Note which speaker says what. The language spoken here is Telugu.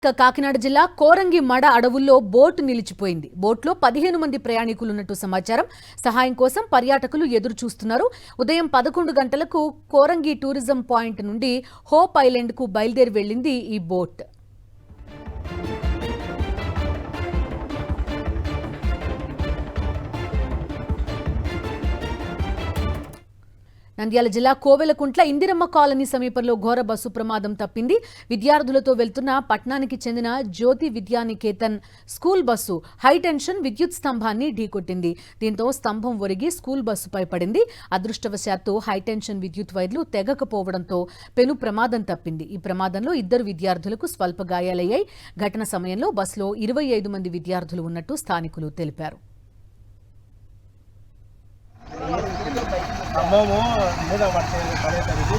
Speaker 1: కాకినాడ జిల్లా కోరంగి మడ అడవుల్లో బోటు నిలిచిపోయింది. బోట్లో 15 మంది ప్రయాణికులున్నట్టు సమాచారం. సహాయం కోసం పర్యాటకులు ఎదురు చూస్తున్నారు. ఉదయం 11 గంటలకు కోరంగి టూరిజం పాయింట్ నుండి హోప్ ఐలాండ్ కు బయలుదేరి వెళ్లింది ఈ బోట్. నంద్యాల జిల్లా కోవెలకుంట్ల ఇందిరమ్మ కాలనీ సమీపంలో ఘోర బస్సు ప్రమాదం తప్పింది. విద్యార్థులతో వెళ్తున్న పట్నానికి చెందిన జ్యోతి విద్యానికేతన్ స్కూల్ బస్సు హైటెన్షన్ విద్యుత్ స్తంభాన్ని ఢీకొట్టింది. దీంతో స్తంభం ఒరిగి స్కూల్ బస్సుపై పడింది. అదృష్టవశాత్తు హైటెన్షన్ విద్యుత్ వైర్లు తెగకపోవడంతో పెను ప్రమాదం తప్పింది. ఈ ప్రమాదంలో 2 విద్యార్థులకు స్వల్ప గాయాలయ్యాయి. ఘటన సమయంలో బస్సులో 25 మంది విద్యార్థులు ఉన్నట్టు స్థానికులు తెలిపారు.
Speaker 2: అమ్మము మీద పడేసరికి